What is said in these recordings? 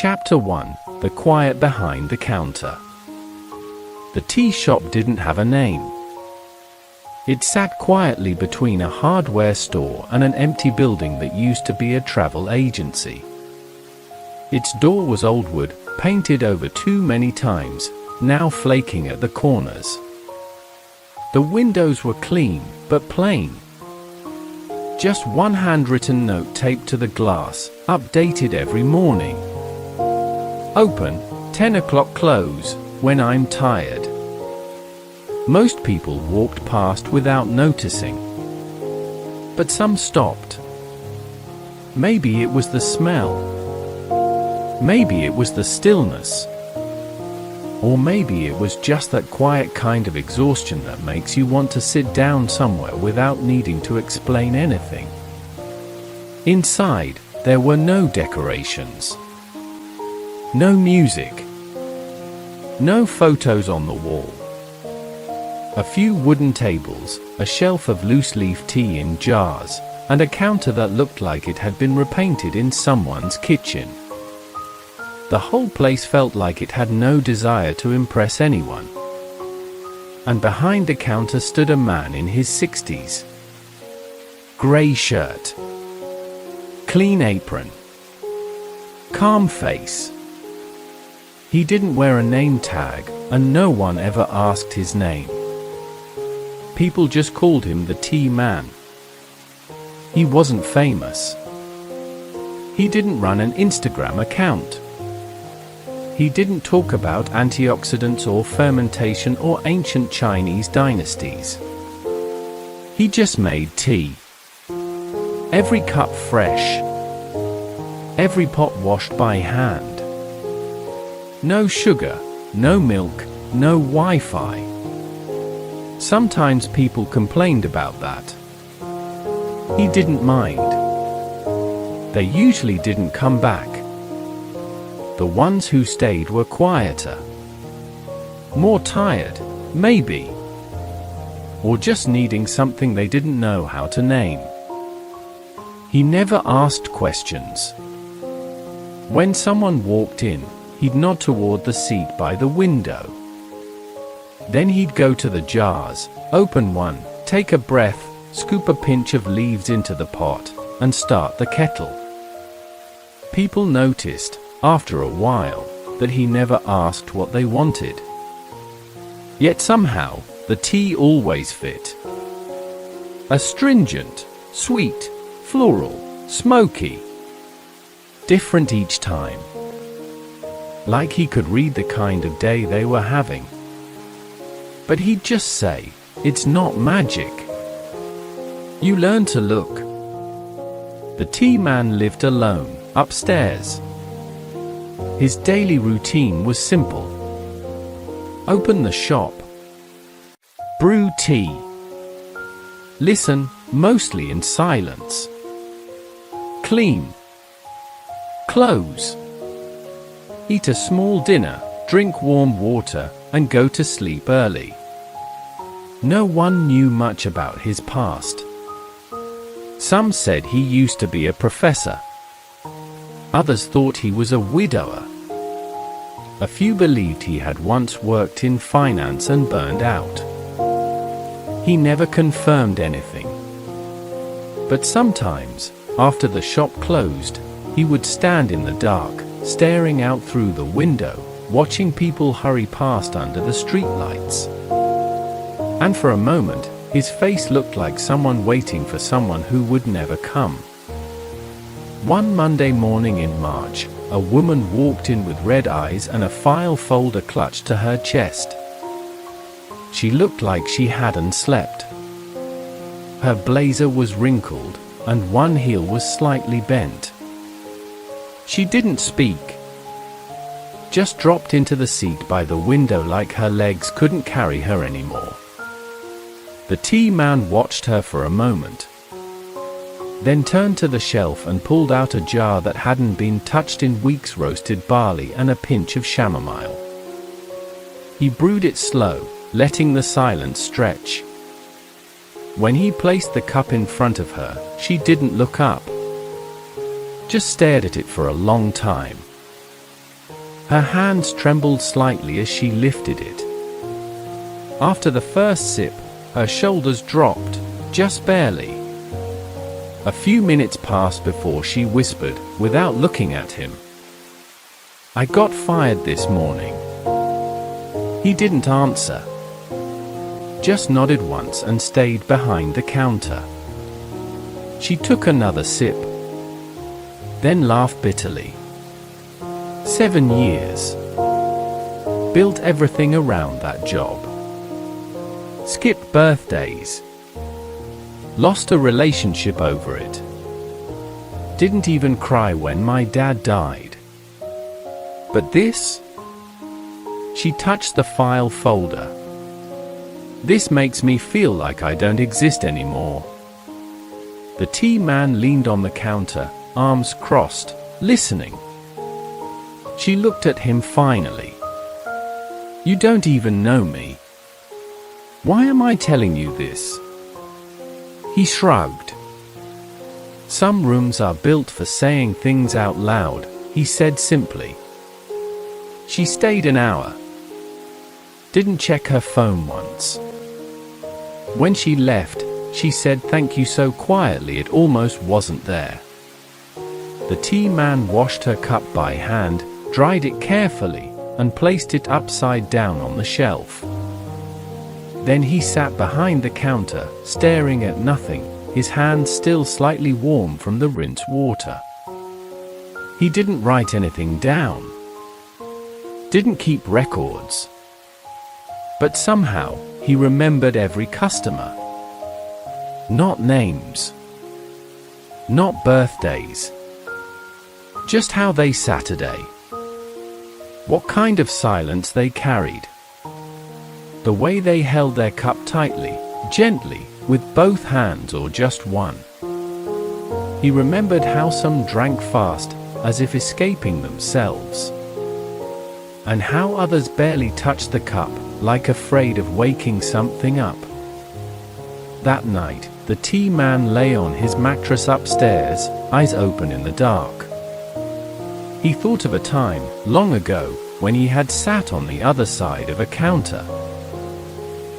Chapter 1: The Quiet Behind the Counter. The tea shop didn't have a name. It sat quietly between a hardware store and an empty building that used to be a travel agency. Its door was old wood, painted over too many times, now flaking at the corners. The windows were clean, but plain. Just one handwritten note taped to the glass, updated every morning. Open, 10 o'clock close, when I'm tired. Most people walked past without noticing. But some stopped. Maybe it was the smell. Maybe it was the stillness. Or maybe it was just that quiet kind of exhaustion that makes you want to sit down somewhere without needing to explain anything. Inside, there were no decorations. No music. No photos on the wall. A few wooden tables, a shelf of loose-leaf tea in jars, and a counter that looked like it had been repainted in someone's kitchen. The whole place felt like it had no desire to impress anyone. And behind the counter stood a man in his 60s. Gray shirt. Clean apron. Calm face. He didn't wear a name tag, and no one ever asked his name. People just called him the Tea Man. He wasn't famous. He didn't run an Instagram account. He didn't talk about antioxidants or fermentation or ancient Chinese dynasties. He just made tea. Every cup fresh. Every pot washed by hand. No sugar, no milk, no Wi-Fi. Sometimes people complained about that. He didn't mind. They usually didn't come back. The ones who stayed were quieter. More tired, maybe. Or just needing something they didn't know how to name. He never asked questions. When someone walked in, he'd nod toward the seat by the window. Then he'd go to the jars, open one, take a breath, scoop a pinch of leaves into the pot, and start the kettle. People noticed, after a while, that he never asked what they wanted. Yet somehow, the tea always fit. Astringent, sweet, floral, smoky. Different each time. Like he could read the kind of day they were having. But he'd just say, "It's not magic. You learn to look." The tea man lived alone, upstairs. His daily routine was simple. Open the shop. Brew tea. Listen, mostly in silence. Clean. Close. Eat a small dinner, drink warm water, and go to sleep early. No one knew much about his past. Some said he used to be a professor. Others thought he was a widower. A few believed he had once worked in finance and burned out. He never confirmed anything. But sometimes, after the shop closed, he would stand in the dark, staring out through the window, watching people hurry past under the streetlights. And for a moment, his face looked like someone waiting for someone who would never come. One Monday morning in March, a woman walked in with red eyes and a file folder clutched to her chest. She looked like she hadn't slept. Her blazer was wrinkled, and one heel was slightly bent. She didn't speak. Just dropped into the seat by the window like her legs couldn't carry her anymore. The tea man watched her for a moment. Then turned to the shelf and pulled out a jar that hadn't been touched in weeks, roasted barley and a pinch of chamomile. He brewed it slow, letting the silence stretch. When he placed the cup in front of her, she didn't look up. Just stared at it for a long time. Her hands trembled slightly as she lifted it. After the first sip, her shoulders dropped, just barely. A few minutes passed before she whispered, without looking at him, "I got fired this morning." He didn't answer. Just nodded once and stayed behind the counter. She took another sip, then laughed bitterly. 7 years. Built everything around that job. Skipped birthdays. Lost a relationship over it. Didn't even cry when my dad died. But this? She touched the file folder. This makes me feel like I don't exist anymore. The tea man leaned on the counter, arms crossed, listening. She looked at him finally. "You don't even know me. Why am I telling you this?" He shrugged. "Some rooms are built for saying things out loud," he said simply. She stayed an hour. Didn't check her phone once. When she left, she said thank you so quietly it almost wasn't there. The tea man washed her cup by hand, dried it carefully, and placed it upside down on the shelf. Then he sat behind the counter, staring at nothing, his hands still slightly warm from the rinse water. He didn't write anything down. Didn't keep records. But somehow, he remembered every customer. Not names. Not birthdays. Just how they sat a day. What kind of silence they carried. The way they held their cup tightly, gently, with both hands or just one. He remembered how some drank fast, as if escaping themselves. And how others barely touched the cup, like afraid of waking something up. That night, the tea man lay on his mattress upstairs, eyes open in the dark. He thought of a time, long ago, when he had sat on the other side of a counter.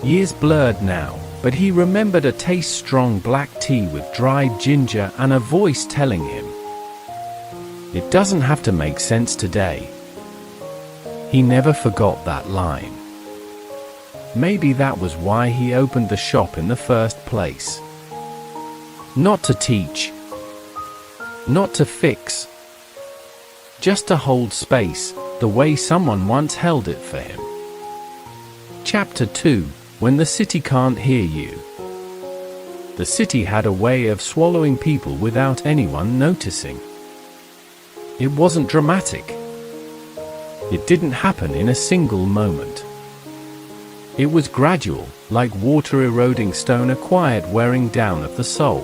Years blurred now, but he remembered a taste-strong black tea with dried ginger and a voice telling him, "It doesn't have to make sense today." He never forgot that line. Maybe that was why he opened the shop in the first place. Not to teach. Not to fix. Just to hold space, the way someone once held it for him. Chapter 2. When the city can't hear you. The city had a way of swallowing people without anyone noticing. It wasn't dramatic. It didn't happen in a single moment. It was gradual, like water eroding stone, a quiet wearing down of the soul.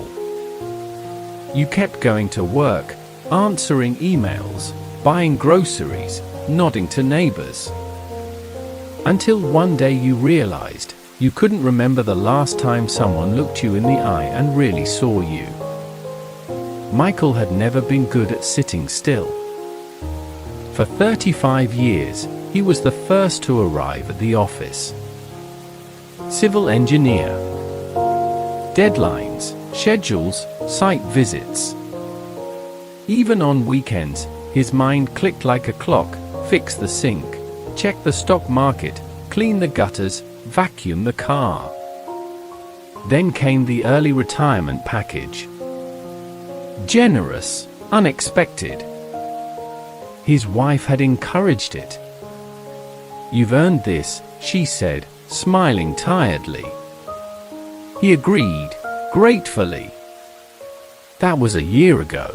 You kept going to work, answering emails, buying groceries, nodding to neighbors. Until one day you realized you couldn't remember the last time someone looked you in the eye and really saw you. Michael had never been good at sitting still. For 35 years, he was the first to arrive at the office. Civil engineer. Deadlines, schedules, site visits. Even on weekends, his mind clicked like a clock: fix the sink, check the stock market, clean the gutters, vacuum the car. Then came the early retirement package. Generous, unexpected. His wife had encouraged it. "You've earned this," she said, smiling tiredly. He agreed, gratefully. That was a year ago.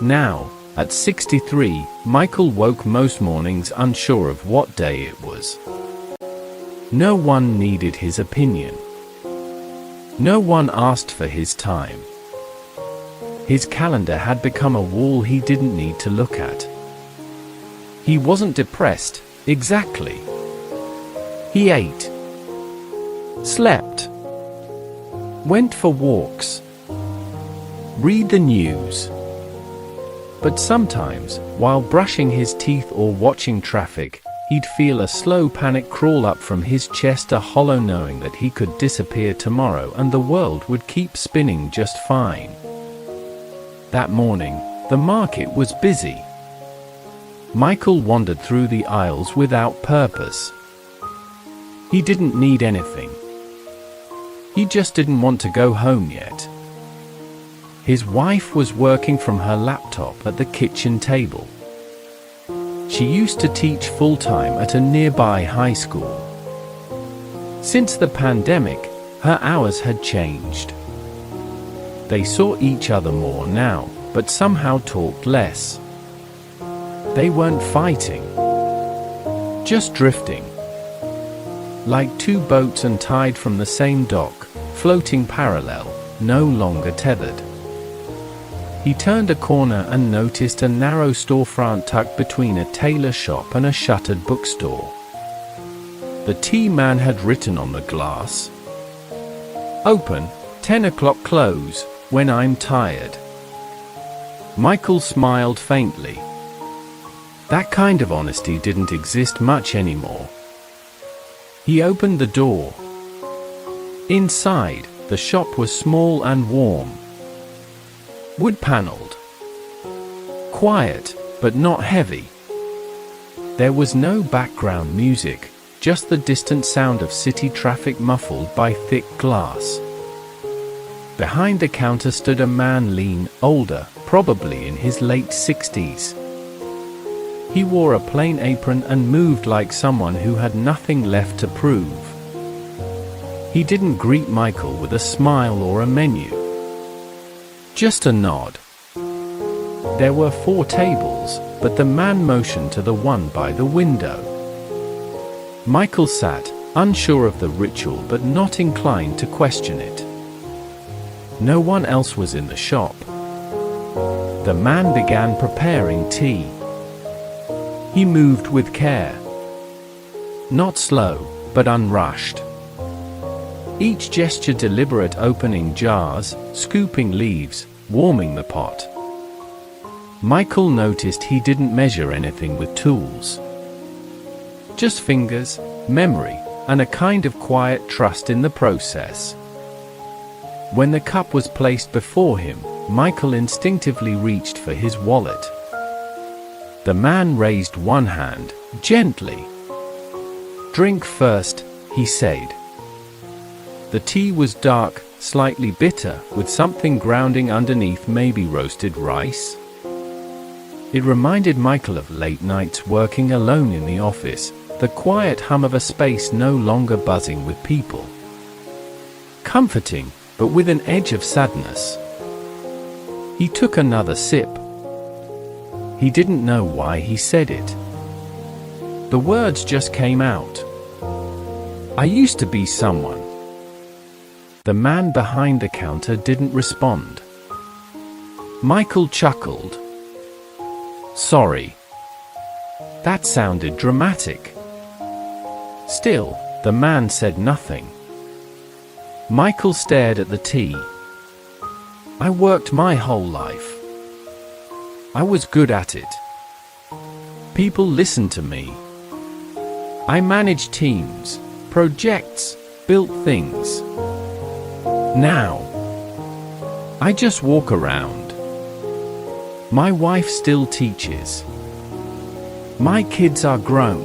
Now, at 63, Michael woke most mornings unsure of what day it was. No one needed his opinion. No one asked for his time. His calendar had become a wall he didn't need to look at. He wasn't depressed, exactly. He ate, slept, went for walks, read the news, But sometimes, while brushing his teeth or watching traffic, he'd feel a slow panic crawl up from his chest, a hollow knowing that he could disappear tomorrow and the world would keep spinning just fine. That morning, the market was busy. Michael wandered through the aisles without purpose. He didn't need anything. He just didn't want to go home yet. His wife was working from her laptop at the kitchen table. She used to teach full-time at a nearby high school. Since the pandemic, her hours had changed. They saw each other more now, but somehow talked less. They weren't fighting, just drifting. Like two boats untied from the same dock, floating parallel, no longer tethered. He turned a corner and noticed a narrow storefront tucked between a tailor shop and a shuttered bookstore. The T-man had written on the glass, "Open, 10 o'clock close, when I'm tired." Michael smiled faintly. That kind of honesty didn't exist much anymore. He opened the door. Inside, the shop was small and warm. Wood-paneled. Quiet, but not heavy. There was no background music, just the distant sound of city traffic muffled by thick glass. Behind the counter stood a man, lean, older, probably in his late 60s. He wore a plain apron and moved like someone who had nothing left to prove. He didn't greet Michael with a smile or a menu. Just a nod. There were 4 tables, but the man motioned to the one by the window. Michael sat, unsure of the ritual but not inclined to question it. No one else was in the shop. The man began preparing tea. He moved with care. Not slow, but unrushed. Each gesture deliberate, opening jars, scooping leaves, warming the pot. Michael noticed he didn't measure anything with tools. Just fingers, memory, and a kind of quiet trust in the process. When the cup was placed before him, Michael instinctively reached for his wallet. The man raised one hand, gently. "Drink first," he said. The tea was dark, slightly bitter, with something grounding underneath, maybe roasted rice. It reminded Michael of late nights working alone in the office, the quiet hum of a space no longer buzzing with people. Comforting, but with an edge of sadness. He took another sip. He didn't know why he said it. The words just came out. "I used to be someone." The man behind the counter didn't respond. Michael chuckled. "Sorry." That sounded dramatic. Still, the man said nothing. Michael stared at the tea. "I worked my whole life. I was good at it. People listened to me. I managed teams, projects, built things. Now, I just walk around. My wife still teaches. My kids are grown.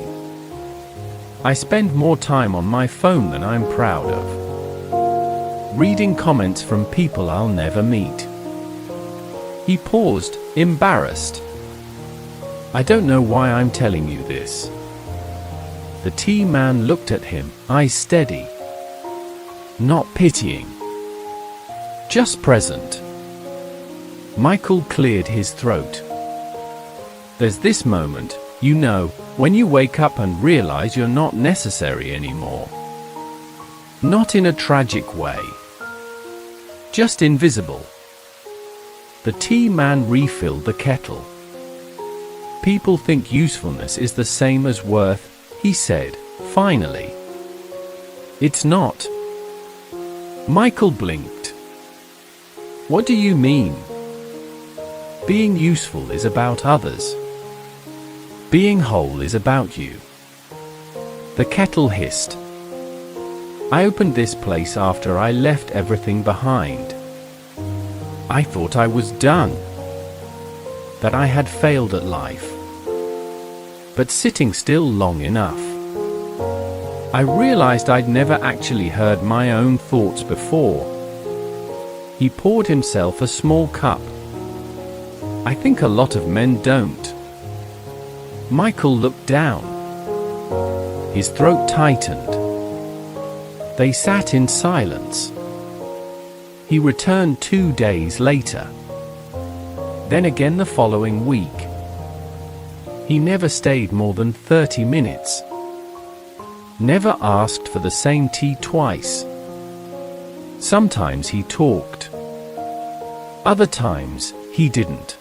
I spend more time on my phone than I'm proud of. Reading comments from people I'll never meet." He paused, embarrassed. "I don't know why I'm telling you this." The tea man looked at him, eyes steady. Not pitying. Just present. Michael cleared his throat. "There's this moment, you know, when you wake up and realize you're not necessary anymore. Not in a tragic way. Just invisible." The tea man refilled the kettle. "People think usefulness is the same as worth," he said, finally. "It's not." Michael blinked. "What do you mean?" Being useful is about others. Being whole is about you. The kettle hissed. I opened this place after I left everything behind. I thought I was done, that I had failed at life. But sitting still long enough, I realized I'd never actually heard my own thoughts before. He poured himself a small cup. I think a lot of men don't. Michael looked down. His throat tightened. They sat in silence. He returned 2 days later. Then again the following week. He never stayed more than 30 minutes. Never asked for the same tea twice. Sometimes he talked. Other times, he didn't.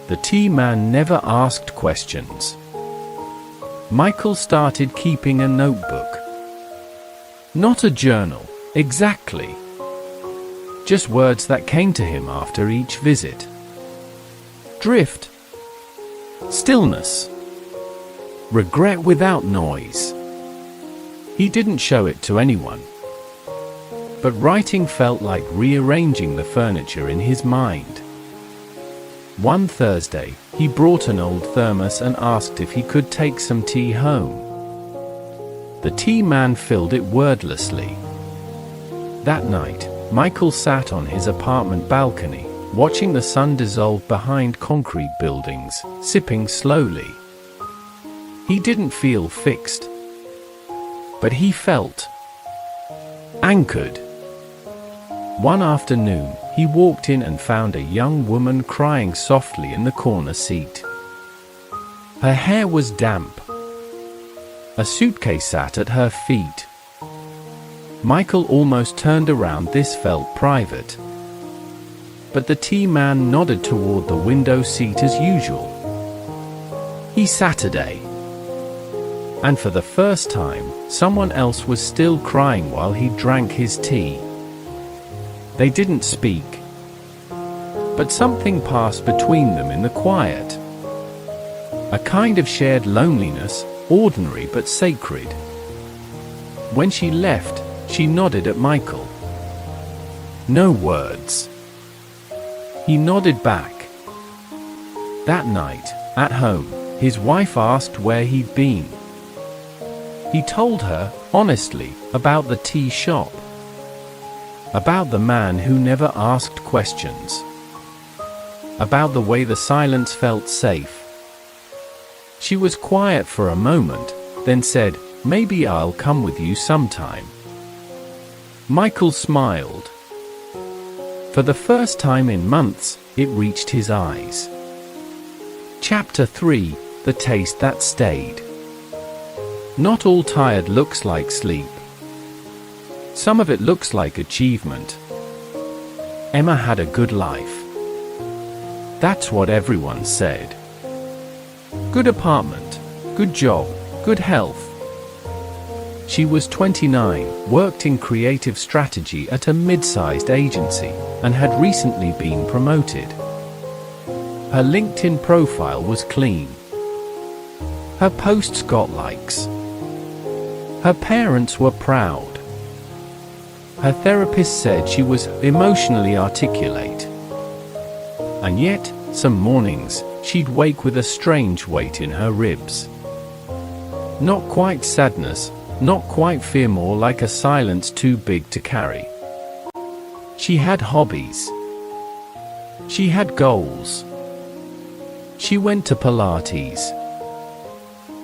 The tea man never asked questions. Michael started keeping a notebook. Not a journal, exactly. Just words that came to him after each visit. Drift. Stillness. Regret without noise. He didn't show it to anyone. But writing felt like rearranging the furniture in his mind. One Thursday, he brought an old thermos and asked if he could take some tea home. The tea man filled it wordlessly. That night, Michael sat on his apartment balcony, watching the sun dissolve behind concrete buildings, sipping slowly. He didn't feel fixed, but he felt anchored. One afternoon, he walked in and found a young woman crying softly in the corner seat. Her hair was damp. A suitcase sat at her feet. Michael almost turned around. This felt private. But the tea man nodded toward the window seat as usual. Saturday. And for the first time, someone else was still crying while he drank his tea. They didn't speak. But something passed between them in the quiet. A kind of shared loneliness, ordinary but sacred. When she left, she nodded at Michael. No words. He nodded back. That night, at home, his wife asked where he'd been. He told her, honestly, about the tea shop. About the man who never asked questions. About the way the silence felt safe. She was quiet for a moment, then said, "Maybe I'll come with you sometime." Michael smiled. For the first time in months, it reached his eyes. Chapter 3: The Taste That Stayed. Not all tired looks like sleep. Some of it looks like achievement. Emma had a good life. That's what everyone said. Good apartment, good job, good health. She was 29, worked in creative strategy at a mid-sized agency, and had recently been promoted. Her LinkedIn profile was clean. Her posts got likes. Her parents were proud. Her therapist said she was emotionally articulate. And yet, some mornings, she'd wake with a strange weight in her ribs. Not quite sadness, not quite fear, more like a silence too big to carry. She had hobbies. She had goals. She went to Pilates.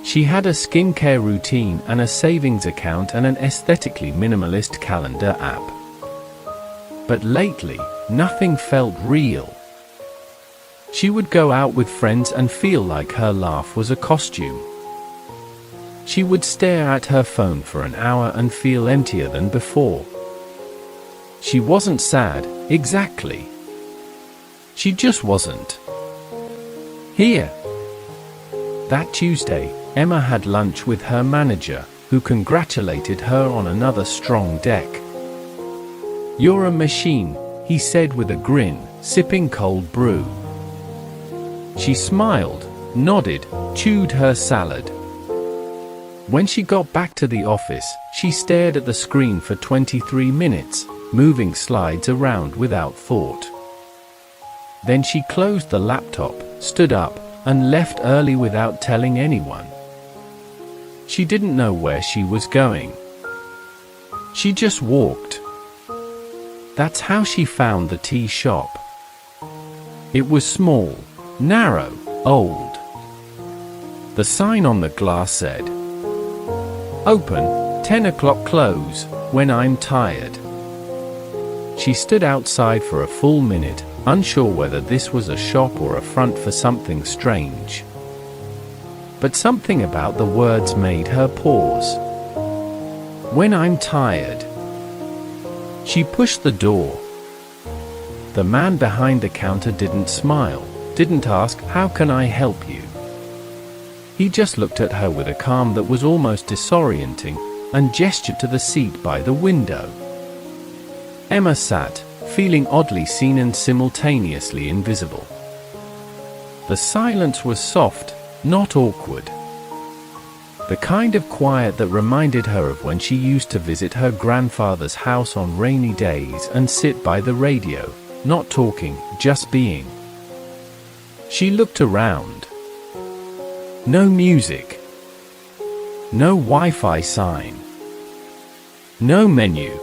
She had a skincare routine and a savings account and an aesthetically minimalist calendar app. But lately, nothing felt real. She would go out with friends and feel like her laugh was a costume. She would stare at her phone for an hour and feel emptier than before. She wasn't sad, exactly. She just wasn't. Here. That Tuesday, Emma had lunch with her manager, who congratulated her on another strong deck. "You're a machine," he said with a grin, sipping cold brew. She smiled, nodded, chewed her salad. When she got back to the office, she stared at the screen for 23 minutes, moving slides around without thought. Then she closed the laptop, stood up, and left early without telling anyone. She didn't know where she was going. She just walked. That's how she found the tea shop. It was small, narrow, old. The sign on the glass said, "Open, 10 o'clock close, when I'm tired." She stood outside for a full minute, unsure whether this was a shop or a front for something strange. But something about the words made her pause. "When I'm tired." She pushed the door. The man behind the counter didn't smile, didn't ask, "How can I help you?" He just looked at her with a calm that was almost disorienting, and gestured to the seat by the window. Emma sat, feeling oddly seen and simultaneously invisible. The silence was soft, not awkward. The kind of quiet that reminded her of when she used to visit her grandfather's house on rainy days and sit by the radio, not talking, just being. She looked around. No music. No Wi-Fi sign. No menu.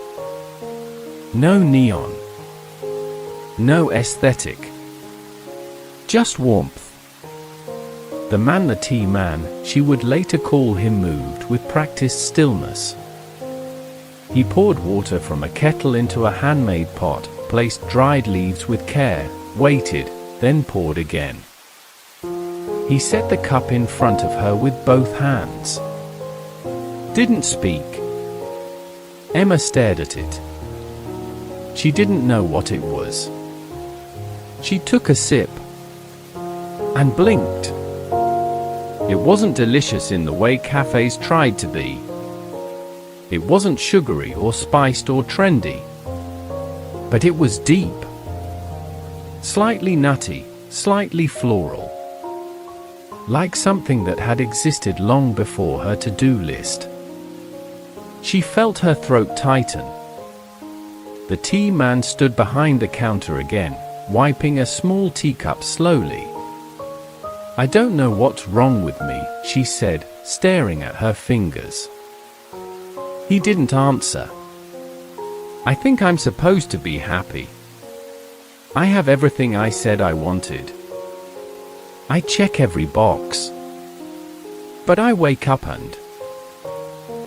No neon. No aesthetic. Just warmth. The man, the tea man, she would later call him, moved with practiced stillness. He poured water from a kettle into a handmade pot, placed dried leaves with care, waited, then poured again. He set the cup in front of her with both hands. Didn't speak. Emma stared at it. She didn't know what it was. She took a sip and blinked. It wasn't delicious in the way cafes tried to be. It wasn't sugary or spiced or trendy. But it was deep. Slightly nutty, slightly floral. Like something that had existed long before her to-do list. She felt her throat tighten. The tea man stood behind the counter again, wiping a small teacup slowly. "I don't know what's wrong with me," she said, staring at her fingers. He didn't answer. "I think I'm supposed to be happy. I have everything I said I wanted. I check every box. But I wake up and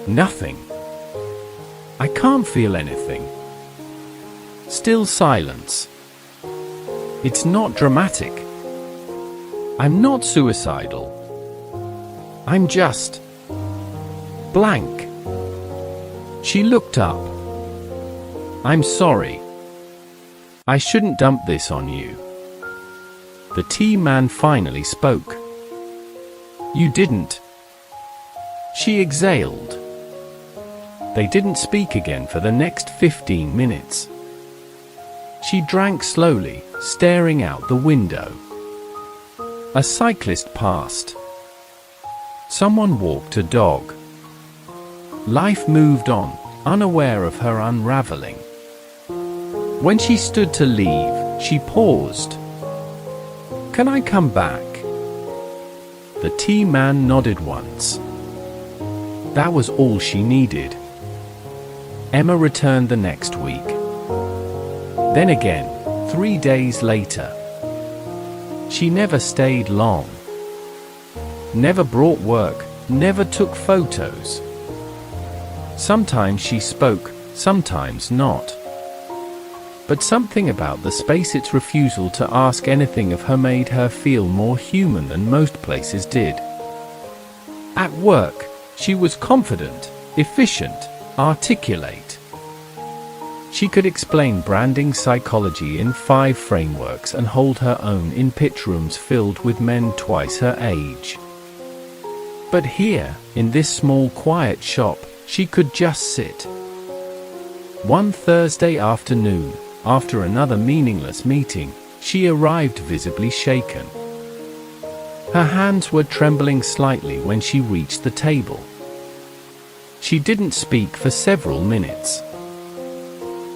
nothing. I can't feel anything." Still silence. "It's not dramatic. I'm not suicidal. I'm just blank." She looked up. "I'm sorry. I shouldn't dump this on you." The tea man finally spoke. "You didn't." She exhaled. They didn't speak again for the next 15 minutes. She drank slowly, staring out the window. A cyclist passed. Someone walked a dog. Life moved on, unaware of her unraveling. When she stood to leave, she paused. "Can I come back?" The tea man nodded once. That was all she needed. Emma returned the next week. Then again, 3 days later. She never stayed long. Never brought work, never took photos. Sometimes she spoke, sometimes not. But something about the space, its refusal to ask anything of her, made her feel more human than most places did. At work, she was confident, efficient, articulate. She could explain branding psychology in 5 frameworks and hold her own in pitch rooms filled with men twice her age. But here, in this small quiet shop, she could just sit. One Thursday afternoon, after another meaningless meeting, she arrived visibly shaken. Her hands were trembling slightly when she reached the table. She didn't speak for several minutes.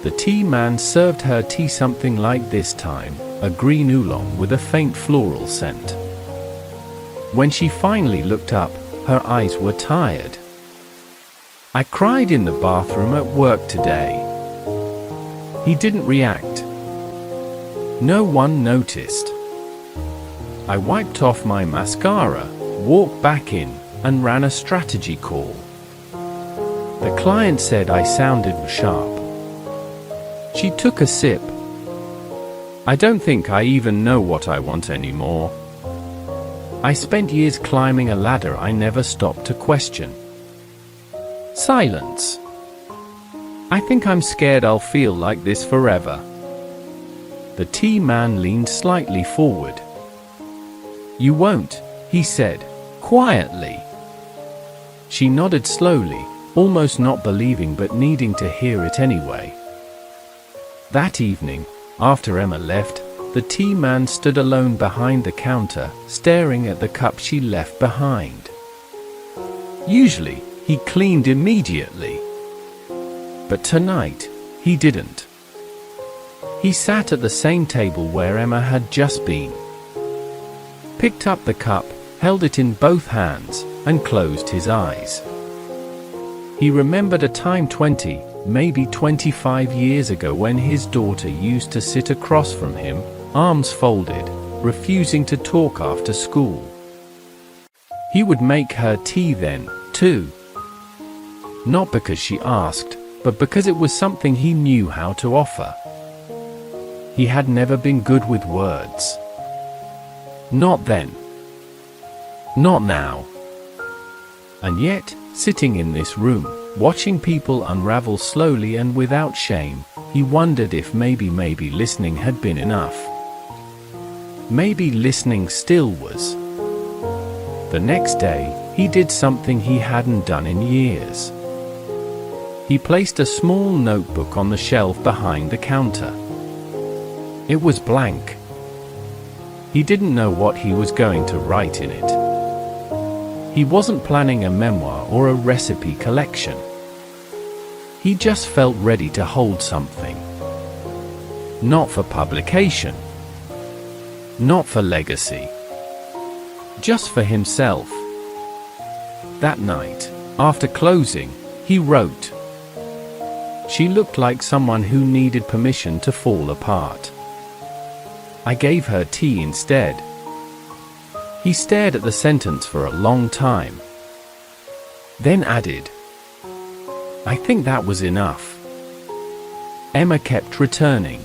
The tea man served her tea something like this time, a green oolong with a faint floral scent. When she finally looked up, her eyes were tired. "I cried in the bathroom at work today." He didn't react. No one noticed. "I wiped off my mascara, walked back in, and ran a strategy call. The client said I sounded sharp." She took a sip. "I don't think I even know what I want anymore. I spent years climbing a ladder I never stopped to question." Silence. "I think I'm scared I'll feel like this forever." The tea man leaned slightly forward. "You won't," he said, quietly. She nodded slowly, almost not believing but needing to hear it anyway. That evening, after Emma left, the tea man stood alone behind the counter, staring at the cup she left behind. Usually, he cleaned immediately. But tonight, he didn't. He sat at the same table where Emma had just been. Picked up the cup, held it in both hands, and closed his eyes. He remembered a time 20, maybe 25 years ago when his daughter used to sit across from him, arms folded, refusing to talk after school. He would make her tea then, too. Not because she asked, but because it was something he knew how to offer. He had never been good with words. Not then. Not now. And yet, sitting in this room, watching people unravel slowly and without shame, he wondered if maybe listening had been enough. Maybe listening still was. The next day, he did something he hadn't done in years. He placed a small notebook on the shelf behind the counter. It was blank. He didn't know what he was going to write in it. He wasn't planning a memoir or a recipe collection. He just felt ready to hold something. Not for publication. Not for legacy. Just for himself. That night, after closing, he wrote. She looked like someone who needed permission to fall apart. I gave her tea instead. He stared at the sentence for a long time. Then added, I think that was enough. Emma kept returning.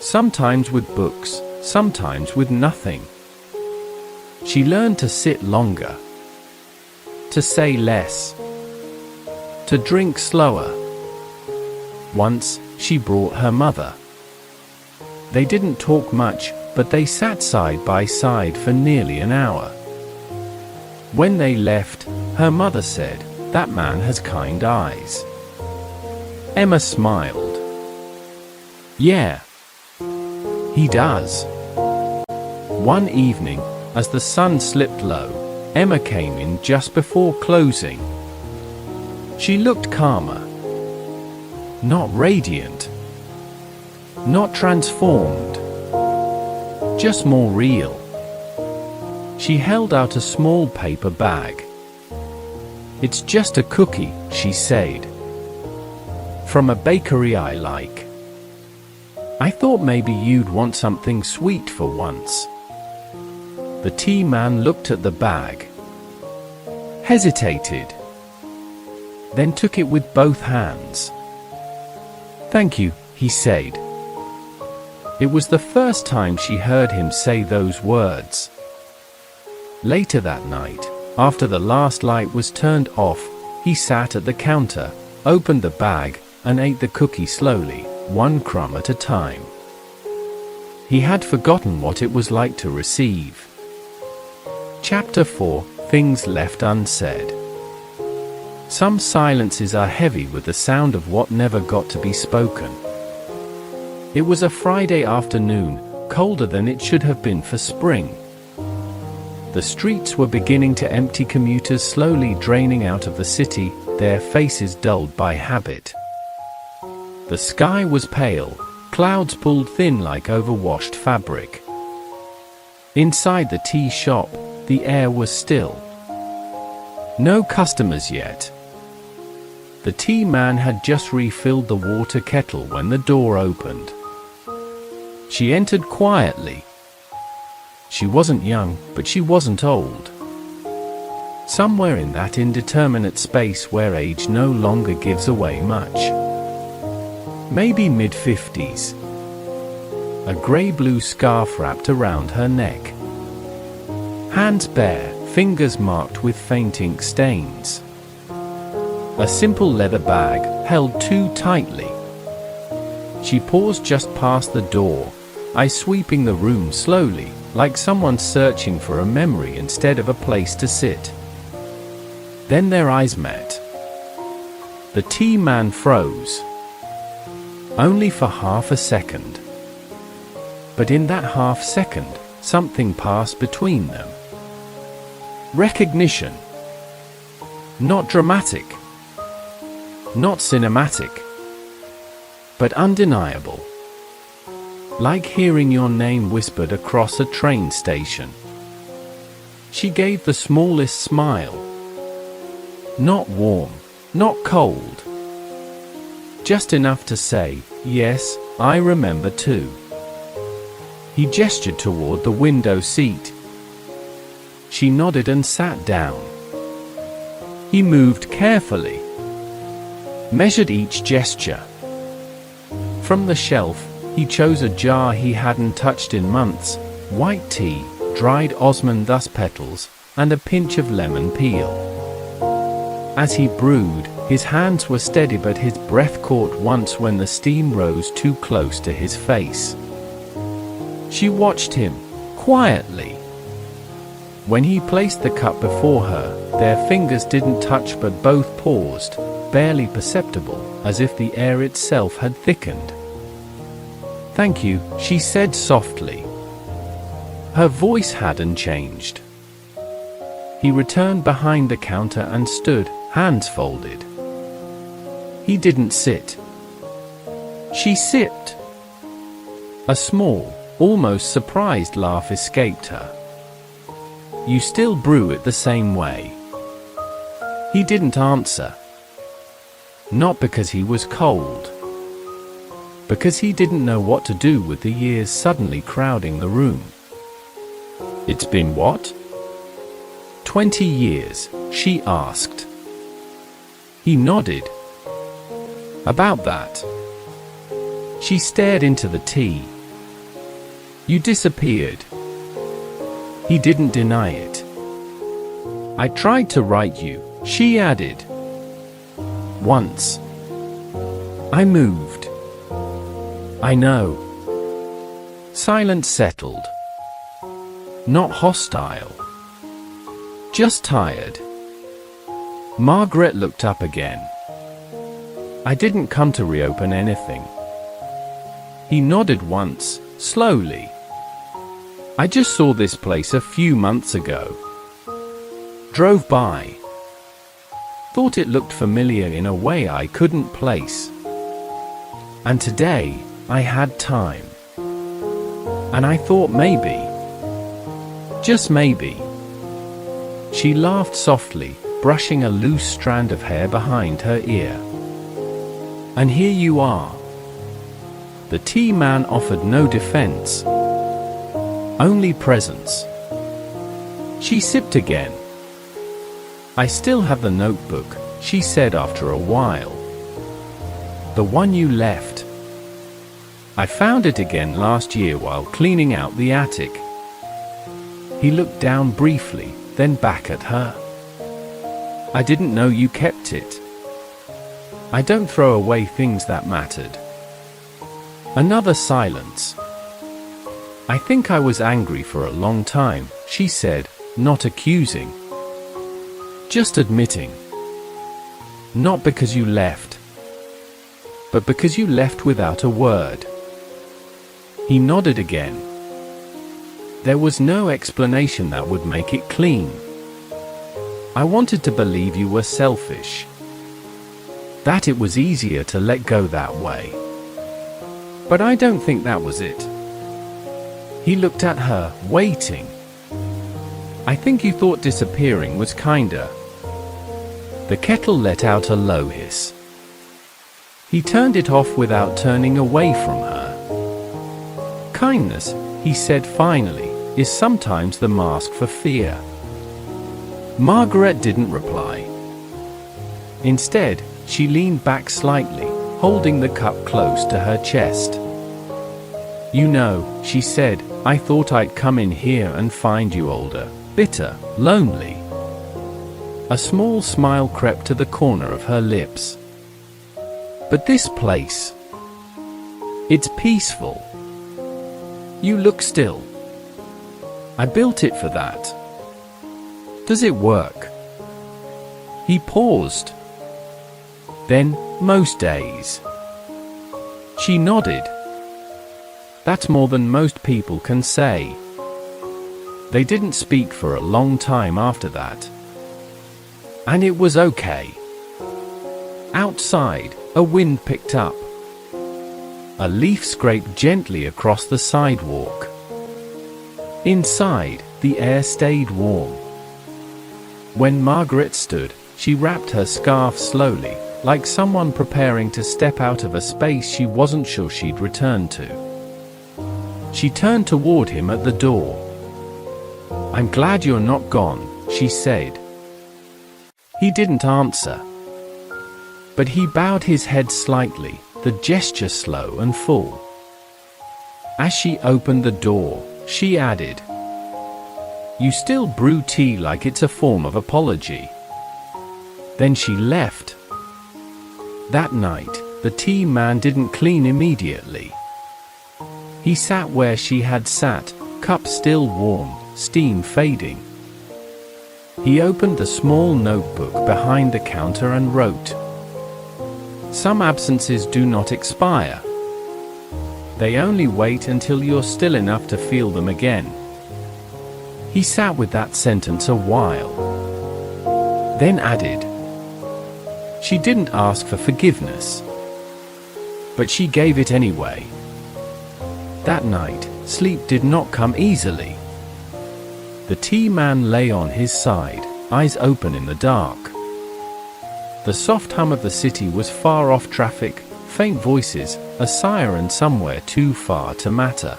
Sometimes with books, sometimes with nothing. She learned to sit longer. To say less. To drink slower. Once, she brought her mother. They didn't talk much, but they sat side by side for nearly an hour. When they left, her mother said, "That man has kind eyes." Emma smiled. Yeah. He does. One evening, as the sun slipped low, Emma came in just before closing. She looked calmer. Not radiant. Not transformed. Just more real. She held out a small paper bag. It's just a cookie, she said. From a bakery I like. I thought maybe you'd want something sweet for once. The tea man looked at the bag. Hesitated. Then took it with both hands. Thank you, he said. It was the first time she heard him say those words. Later that night, after the last light was turned off, he sat at the counter, opened the bag, and ate the cookie slowly, one crumb at a time. He had forgotten what it was like to receive. Chapter 4: Things Left Unsaid. Some silences are heavy with the sound of what never got to be spoken. It was a Friday afternoon, colder than it should have been for spring. The streets were beginning to empty, commuters slowly draining out of the city, their faces dulled by habit. The sky was pale, clouds pulled thin like overwashed fabric. Inside the tea shop, the air was still. No customers yet. The tea man had just refilled the water kettle when the door opened. She entered quietly. She wasn't young, but she wasn't old. Somewhere in that indeterminate space where age no longer gives away much. Maybe mid-50s. A grey-blue scarf wrapped around her neck. Hands bare, fingers marked with faint ink stains. A simple leather bag, held too tightly. She paused just past the door, eyes sweeping the room slowly, like someone searching for a memory instead of a place to sit. Then their eyes met. The tea man froze. Only for half a second. But in that half second, something passed between them. Recognition. Not dramatic. Not cinematic. But undeniable. Like hearing your name whispered across a train station. She gave the smallest smile. Not warm, not cold. Just enough to say, "Yes, I remember too." He gestured toward the window seat. She nodded and sat down. He moved carefully. Measured each gesture. From the shelf, he chose a jar he hadn't touched in months, white tea, dried osmanthus petals, and a pinch of lemon peel. As he brewed, his hands were steady but his breath caught once when the steam rose too close to his face. She watched him, quietly. When he placed the cup before her, their fingers didn't touch but both paused, barely perceptible, as if the air itself had thickened. "Thank you," she said softly. Her voice hadn't changed. He returned behind the counter and stood, hands folded. He didn't sit. She sipped. A small, almost surprised laugh escaped her. "You still brew it the same way?" He didn't answer. Not because he was cold. Because he didn't know what to do with the years suddenly crowding the room. "It's been what?" 20 years, she asked. He nodded. "About that." She stared into the tea. "You disappeared." He didn't deny it. "I tried to write you," she added. "Once. I moved." "I know." Silence settled. Not hostile. Just tired. Margaret looked up again. "I didn't come to reopen anything." He nodded once, slowly. "I just saw this place a few months ago. Drove by. Thought it looked familiar in a way I couldn't place. And today, I had time. And I thought maybe, just maybe." She laughed softly, brushing a loose strand of hair behind her ear. "And here you are." The tea man offered no defense. Only presence. She sipped again. "I still have the notebook," she said after a while. "The one you left. I found it again last year while cleaning out the attic." He looked down briefly, then back at her. "I didn't know you kept it. I don't throw away things that mattered." Another silence. "I think I was angry for a long time," she said, not accusing. "Just admitting. Not because you left, but because you left without a word." He nodded again. There was no explanation that would make it clean. I wanted to believe you were selfish. That it was easier to let go that way. But I don't think that was it. He looked at her, waiting. I think you thought disappearing was kinder. The kettle let out a low hiss. He turned it off without turning away from her. Kindness, he said finally, is sometimes the mask for fear. Margaret didn't reply. Instead, she leaned back slightly, holding the cup close to her chest. You know, she said, I thought I'd come in here and find you older, bitter, lonely. A small smile crept to the corner of her lips. But this place, it's peaceful. You look still. I built it for that. Does it work? He paused. Then, most days. She nodded. That's more than most people can say. They didn't speak for a long time after that. And it was okay. Outside, a wind picked up. A leaf scraped gently across the sidewalk. Inside, the air stayed warm. When Margaret stood, she wrapped her scarf slowly, like someone preparing to step out of a space she wasn't sure she'd return to. She turned toward him at the door. I'm glad you're not gone, she said. He didn't answer. But he bowed his head slightly, the gesture slow and full. As she opened the door, she added, You still brew tea like it's a form of apology. Then she left. That night, the tea man didn't clean immediately. He sat where she had sat, cup still warm, steam fading. He opened the small notebook behind the counter and wrote, Some absences do not expire. They only wait until you're still enough to feel them again. He sat with that sentence a while. Then added, She didn't ask for forgiveness. But she gave it anyway. That night, sleep did not come easily. The tea man lay on his side, eyes open in the dark. The soft hum of the city was far off traffic, faint voices, a siren somewhere too far to matter.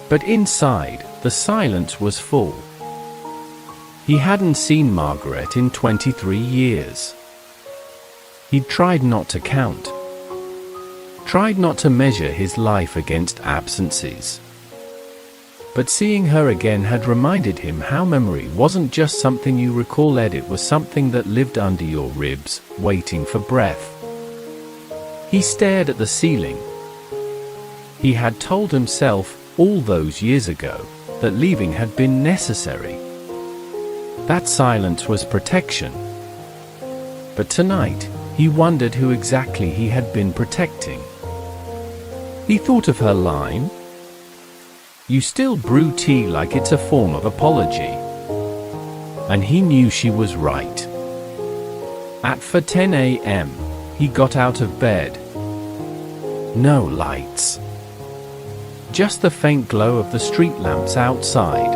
But inside, the silence was full. He hadn't seen Margaret in 23 years. He'd tried not to count. Tried not to measure his life against absences. But seeing her again had reminded him how memory wasn't just something you recall, it was something that lived under your ribs, waiting for breath. He stared at the ceiling. He had told himself, all those years ago, that leaving had been necessary. That silence was protection. But tonight, he wondered who exactly he had been protecting. He thought of her line, You still brew tea like it's a form of apology. And he knew she was right. At 10 a.m., he got out of bed. No lights. Just the faint glow of the street lamps outside.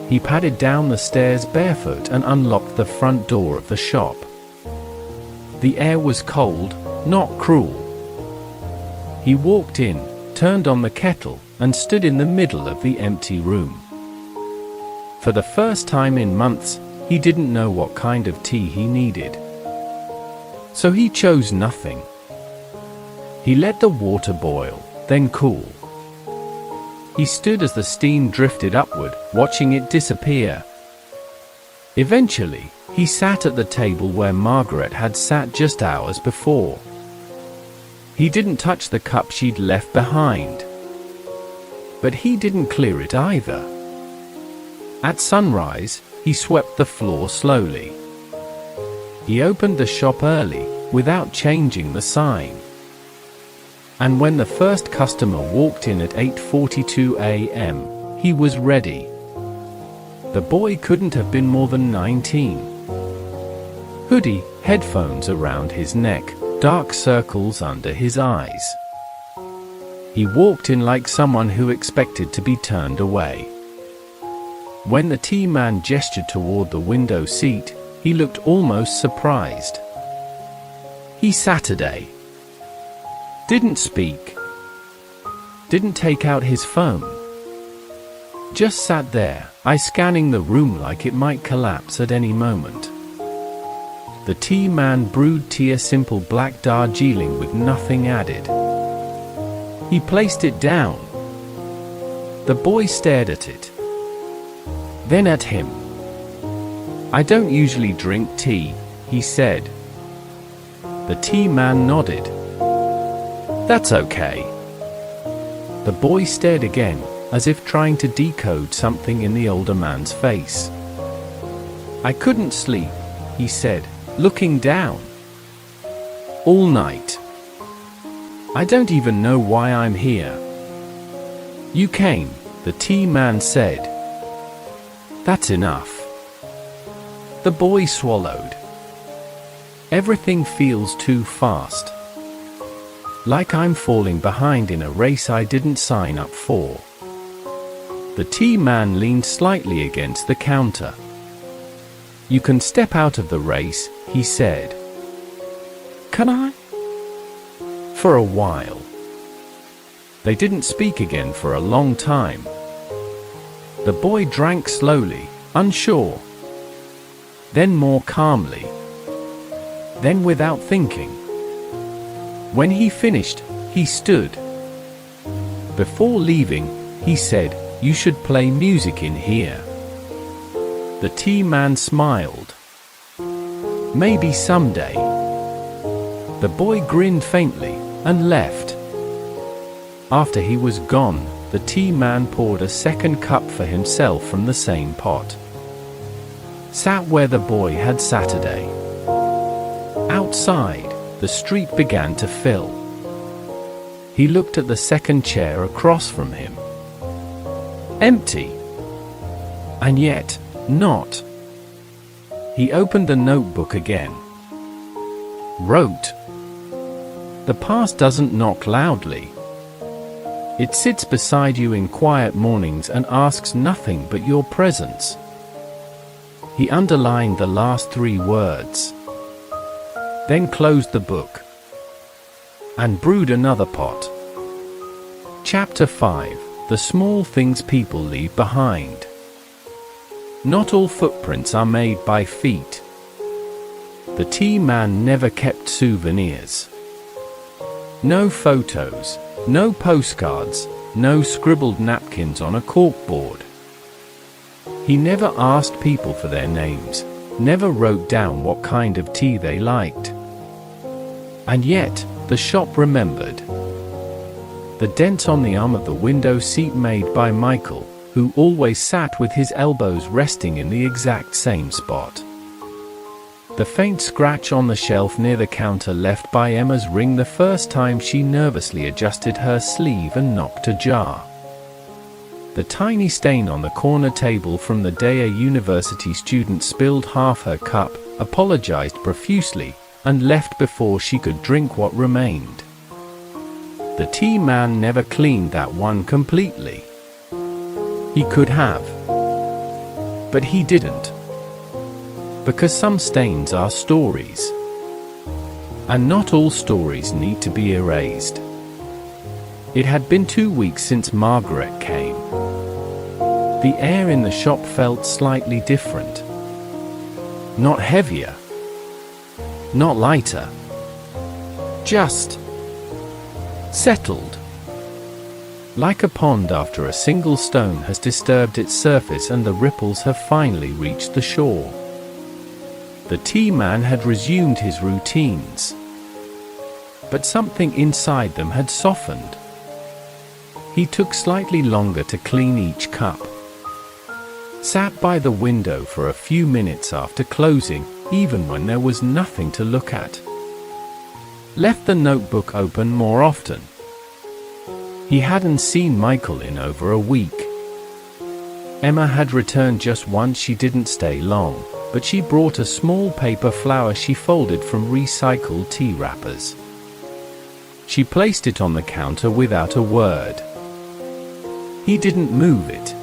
He padded down the stairs barefoot and unlocked the front door of the shop. The air was cold, not cruel. He walked in, turned on the kettle, and stood in the middle of the empty room. For the first time in months, he didn't know what kind of tea he needed. So he chose nothing. He let the water boil, then cool. He stood as the steam drifted upward, watching it disappear. Eventually, he sat at the table where Margaret had sat just hours before. He didn't touch the cup she'd left behind. But he didn't clear it either. At sunrise, he swept the floor slowly. He opened the shop early, without changing the sign. And when the first customer walked in at 8:42 a.m., he was ready. The boy couldn't have been more than 19. Hoodie, headphones around his neck, dark circles under his eyes. He walked in like someone who expected to be turned away. When the tea man gestured toward the window seat, he looked almost surprised. He Saturday. Didn't speak. Didn't take out his phone. Just sat there, scanning the room like it might collapse at any moment. The tea man brewed tea, a simple black Darjeeling with nothing added. He placed it down. The boy stared at it. Then at him. "I don't usually drink tea," he said. The tea man nodded. "That's okay." The boy stared again, as if trying to decode something in the older man's face. "I couldn't sleep," he said, looking down. "All night. I don't even know why I'm here." "You came," the tea man said. "That's enough." The boy swallowed. "Everything feels too fast. Like I'm falling behind in a race I didn't sign up for." The tea man leaned slightly against the counter. "You can step out of the race," he said. "Can I?" "For a while." They didn't speak again for a long time. The boy drank slowly, unsure. Then more calmly. Then without thinking. When he finished, he stood. Before leaving, he said, "You should play music in here." The tea man smiled. "Maybe someday." The boy grinned faintly, and left. After he was gone, the tea man poured a second cup for himself from the same pot. Sat where the boy had Saturday. Outside, the street began to fill. He looked at the second chair across from him. Empty. And yet, not. He opened the notebook again. Wrote. "The past doesn't knock loudly. It sits beside you in quiet mornings and asks nothing but your presence." He underlined the last 3 words. Then closed the book. And brewed another pot. Chapter 5. The Small Things People Leave Behind. Not all footprints are made by feet. The tea man never kept souvenirs. No photos, no postcards, no scribbled napkins on a corkboard. He never asked people for their names, never wrote down what kind of tea they liked. And yet, the shop remembered. The dent on the arm of the window seat made by Michael, who always sat with his elbows resting in the exact same spot. The faint scratch on the shelf near the counter left by Emma's ring the first time she nervously adjusted her sleeve and knocked ajar. The tiny stain on the corner table from the day a university student spilled half her cup, apologized profusely, and left before she could drink what remained. The tea man never cleaned that one completely. He could have. But he didn't. Because some stains are stories. And not all stories need to be erased. It had been 2 weeks since Margaret came. The air in the shop felt slightly different. Not heavier. Not lighter. Just settled. Like a pond after a single stone has disturbed its surface and the ripples have finally reached the shore. The tea man had resumed his routines. But something inside them had softened. He took slightly longer to clean each cup. Sat by the window for a few minutes after closing, even when there was nothing to look at. Left the notebook open more often. He hadn't seen Michael in over a week. Emma had returned just once. She didn't stay long, but she brought a small paper flower she folded from recycled tea wrappers. She placed it on the counter without a word. He didn't move it.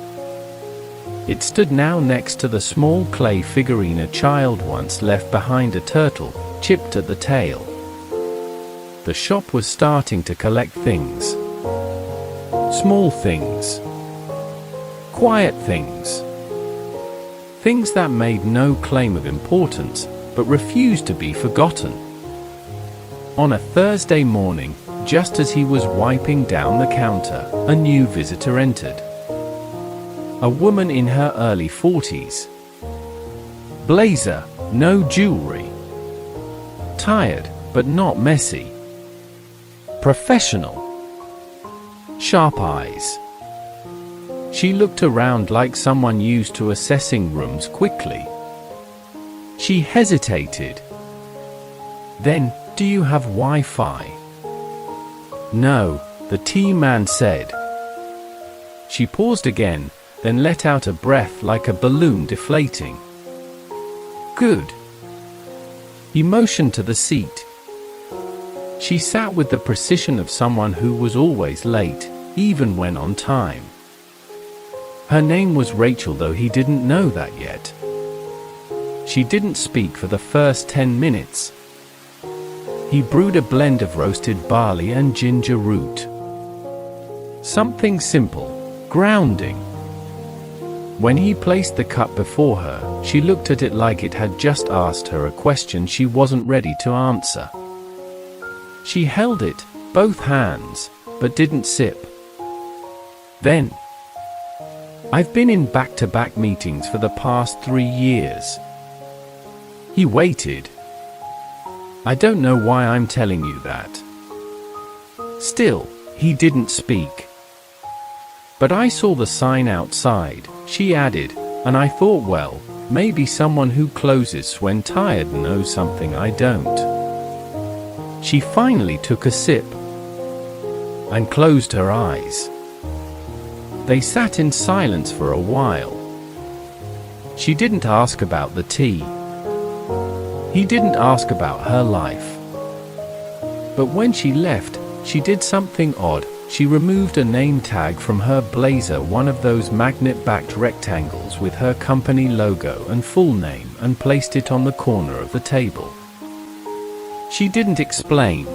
It stood now next to the small clay figurine a child once left behind, a turtle, chipped at the tail. The shop was starting to collect things. Small things. Quiet things. Things that made no claim of importance, but refused to be forgotten. On a Thursday morning, just as he was wiping down the counter, a new visitor entered. A woman in her early 40s. Blazer, no jewelry. Tired, but not messy. Professional. Sharp eyes. She looked around like someone used to assessing rooms quickly. She hesitated. Then, "Do you have Wi-Fi?" "No," the tea man said. She paused again, then let out a breath like a balloon deflating. "Good." He motioned to the seat. She sat with the precision of someone who was always late, even when on time. Her name was Rachel, though he didn't know that yet. She didn't speak for the first 10 minutes. He brewed a blend of roasted barley and ginger root. Something simple, grounding. When he placed the cup before her, she looked at it like it had just asked her a question she wasn't ready to answer. She held it, both hands, but didn't sip. Then, "I've been in back-to-back meetings for the past 3 years." He waited. "I don't know why I'm telling you that." Still, he didn't speak. "But I saw the sign outside," she added, "and I thought, well, maybe someone who closes when tired knows something I don't." She finally took a sip and closed her eyes. They sat in silence for a while. She didn't ask about the tea. He didn't ask about her life. But when she left, she did something odd. She removed a name tag from her blazer, one of those magnet-backed rectangles with her company logo and full name, and placed it on the corner of the table. She didn't explain.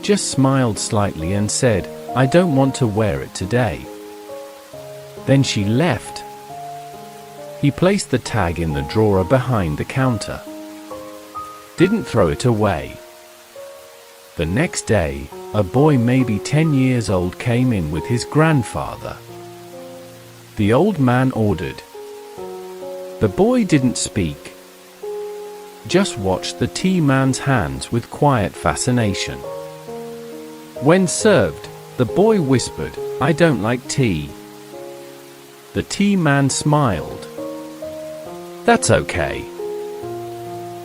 Just smiled slightly and said, "I don't want to wear it today." Then she left. He placed the tag in the drawer behind the counter. Didn't throw it away. The next day, a boy maybe 10 years old came in with his grandfather. The old man ordered. The boy didn't speak. Just watched the tea man's hands with quiet fascination. When served, the boy whispered, "I don't like tea." The tea man smiled. "That's okay."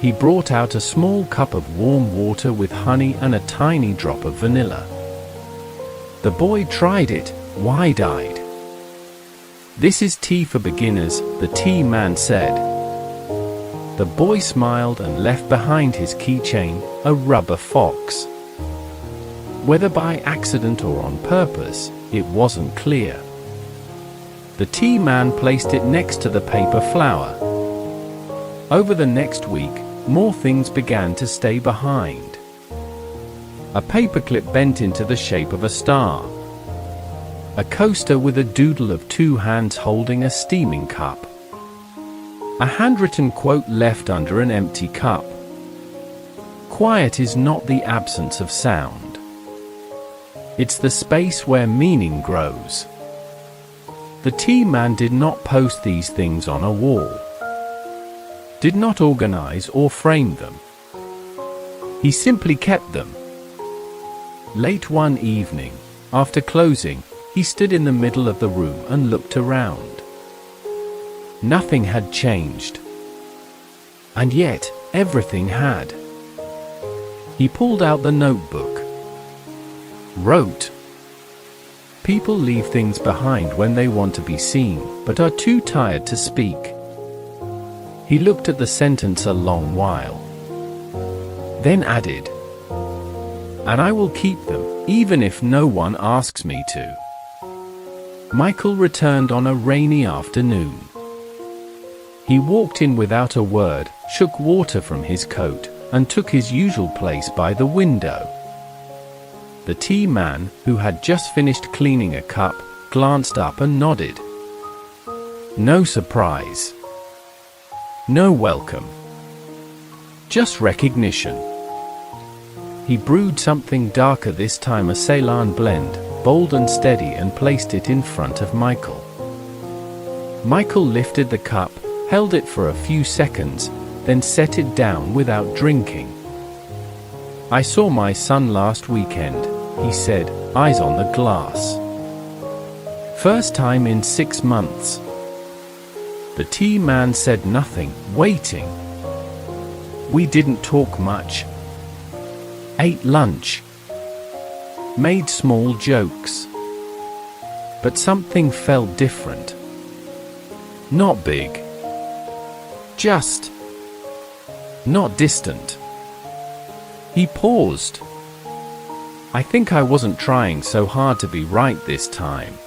He brought out a small cup of warm water with honey and a tiny drop of vanilla. The boy tried it, wide-eyed. "This is tea for beginners," the tea man said. The boy smiled and left behind his keychain, a rubber fox. Whether by accident or on purpose, it wasn't clear. The tea man placed it next to the paper flower. Over the next week, more things began to stay behind. A paperclip bent into the shape of a star. A coaster with a doodle of 2 hands holding a steaming cup. A handwritten quote left under an empty cup. "Quiet is not the absence of sound. It's the space where meaning grows." The tea man did not post these things on a wall. Did not organize or frame them. He simply kept them. Late one evening, after closing, he stood in the middle of the room and looked around. Nothing had changed. And yet, everything had. He pulled out the notebook. Wrote. People leave things behind when they want to be seen, but are too tired to speak. He looked at the sentence a long while, then added, "And I will keep them, even if no one asks me to." Michael returned on a rainy afternoon. He walked in without a word, shook water from his coat, and took his usual place by the window. The tea man, who had just finished cleaning a cup, glanced up and nodded. No surprise. No welcome. Just recognition. He brewed something darker this time, a Ceylon blend, bold and steady, and placed it in front of Michael. Michael lifted the cup, held it for a few seconds, then set it down without drinking. "I saw my son last weekend," he said, eyes on the glass. "First time in 6 months." The tea man said nothing, waiting. "We didn't talk much. Ate lunch. Made small jokes. But something felt different. Not big. Just not distant." He paused. "I think I wasn't trying so hard to be right this time.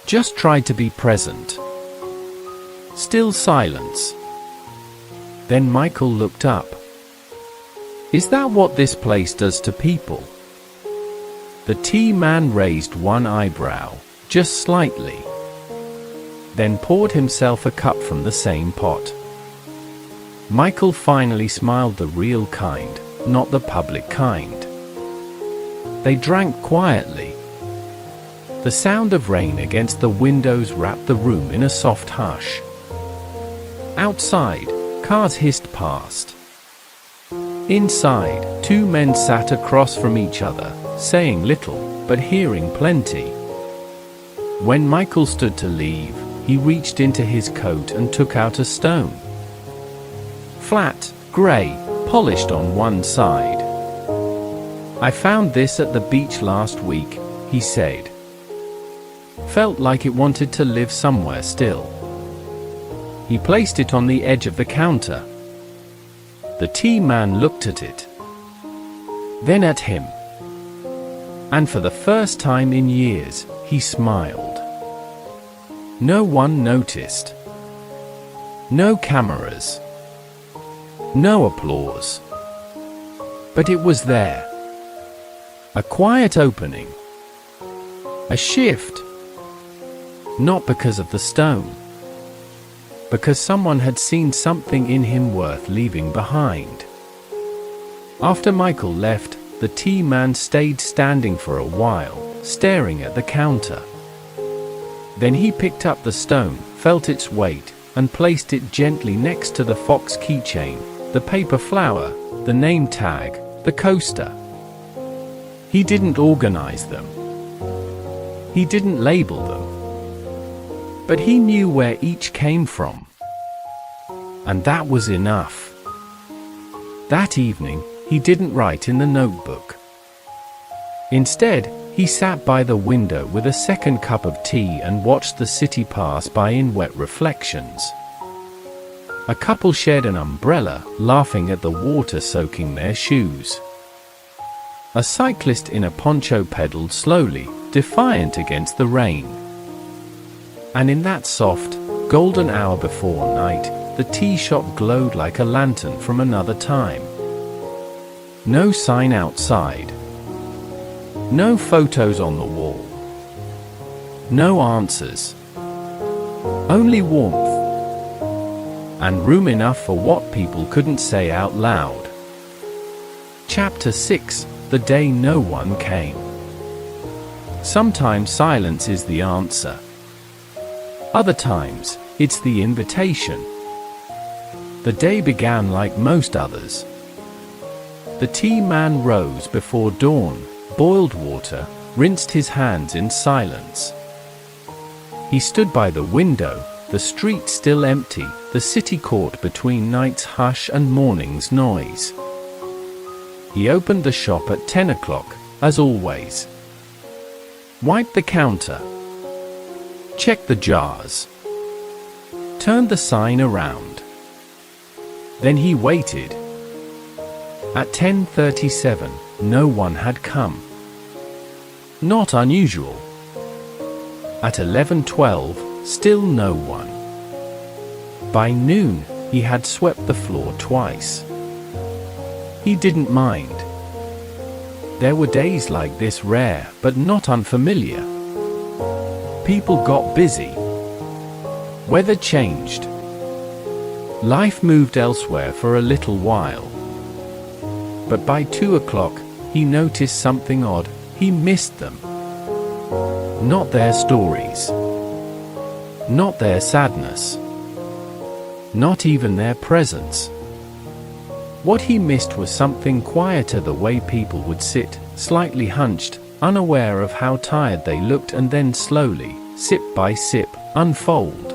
Just tried to be present." Still silence. Then Michael looked up. "Is that what this place does to people?" The tea man raised one eyebrow, just slightly, then poured himself a cup from the same pot. Michael finally smiled, the real kind, not the public kind. They drank quietly. The sound of rain against the windows wrapped the room in a soft hush. Outside, cars hissed past. Inside, 2 men sat across from each other, saying little, but hearing plenty. When Michael stood to leave, he reached into his coat and took out a stone. Flat, grey, polished on one side. "I found this at the beach last week," he said. Felt like it wanted to live somewhere still. He placed it on the edge of the counter. The tea man looked at it, then at him. And for the first time in years, he smiled. No one noticed. No cameras. No applause. But it was there. A quiet opening. A shift. Not because of the stone. Because someone had seen something in him worth leaving behind. After Michael left, the tea man stayed standing for a while, staring at the counter. Then he picked up the stone, felt its weight, and placed it gently next to the fox keychain, the paper flower, the name tag, the coaster. He didn't organize them. He didn't label them. But he knew where each came from. And that was enough. That evening, he didn't write in the notebook. Instead, he sat by the window with a second cup of tea and watched the city pass by in wet reflections. A couple shared an umbrella, laughing at the water soaking their shoes. A cyclist in a poncho pedaled slowly, defiant against the rain. And in that soft, golden hour before night, the tea shop glowed like a lantern from another time. No sign outside. No photos on the wall. No answers. Only warmth. And room enough for what people couldn't say out loud. Chapter 6: The Day No One Came. Sometimes silence is the answer. Other times, it's the invitation. The day began like most others. The tea man rose before dawn, boiled water, rinsed his hands in silence. He stood by the window, the street still empty, the city caught between night's hush and morning's noise. He opened the shop at 10 o'clock, as always. Wiped the counter. Checked the jars. Turned the sign around. Then he waited. At 10:37, no one had come. Not unusual. At 11:12, still no one. By noon, he had swept the floor twice. He didn't mind. There were days like this, rare but not unfamiliar. People got busy. Weather changed. Life moved elsewhere for a little while. But by 2 o'clock, he noticed something odd. He missed them. Not their stories. Not their sadness. Not even their presence. What he missed was something quieter, the way people would sit, slightly hunched, unaware of how tired they looked, and then slowly, sip by sip, unfold.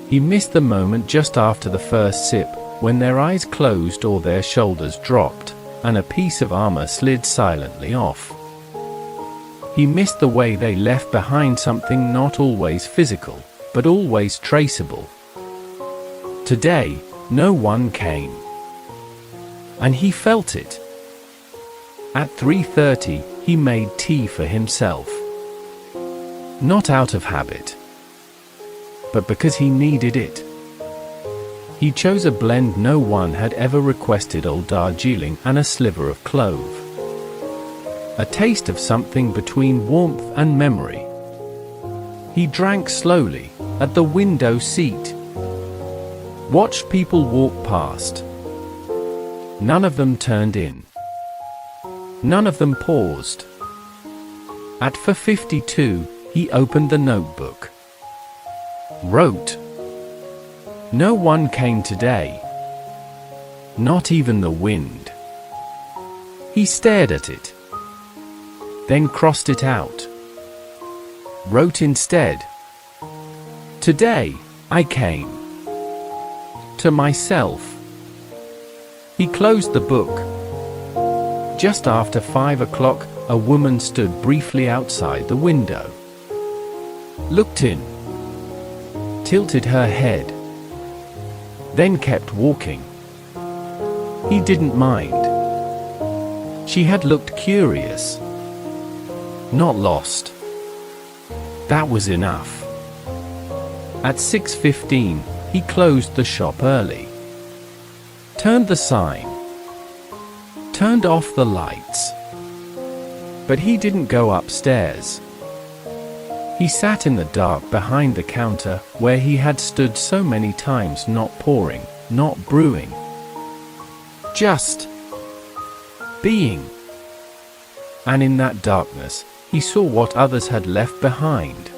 He missed the moment just after the first sip, when their eyes closed or their shoulders dropped, and a piece of armor slid silently off. He missed the way they left behind something not always physical, but always traceable. Today, no one came. And he felt it. At 3:30, he made tea for himself. Not out of habit, but because he needed it. He chose a blend no one had ever requested: Old Darjeeling and a sliver of clove. A taste of something between warmth and memory. He drank slowly, at the window seat. Watched people walk past. None of them turned in. None of them paused. At 4:52, he opened the notebook. Wrote. No one came today. Not even the wind. He stared at it. Then crossed it out. Wrote instead. Today, I came. To myself. He closed the book. Just after 5 o'clock, a woman stood briefly outside the window. Looked in. Tilted her head. Then kept walking. He didn't mind. She had looked curious. Not lost. That was enough. At 6:15, he closed the shop early. Turned the sign. Turned off the lights. But he didn't go upstairs. He sat in the dark behind the counter, where he had stood so many times, not pouring, not brewing. Just being. And in that darkness, he saw what others had left behind.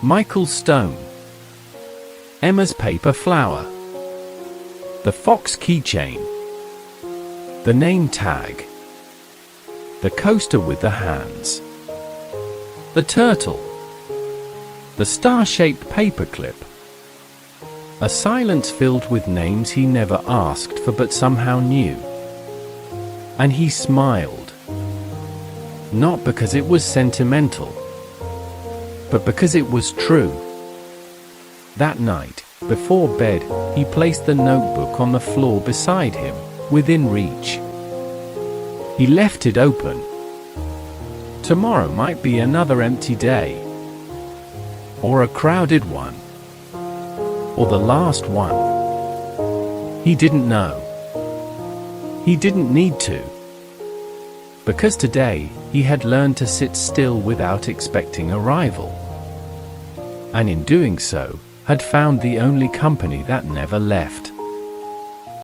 Michael's stone. Emma's paper flower. The fox keychain. The name tag. The coaster with the hands. The turtle. The star-shaped paperclip. A silence filled with names he never asked for but somehow knew. And he smiled. Not because it was sentimental, but because it was true. That night, before bed, he placed the notebook on the floor beside him, within reach. He left it open. Tomorrow might be another empty day. Or a crowded one. Or the last one. He didn't know. He didn't need to. Because today, he had learned to sit still without expecting arrival. And in doing so, had found the only company that never left.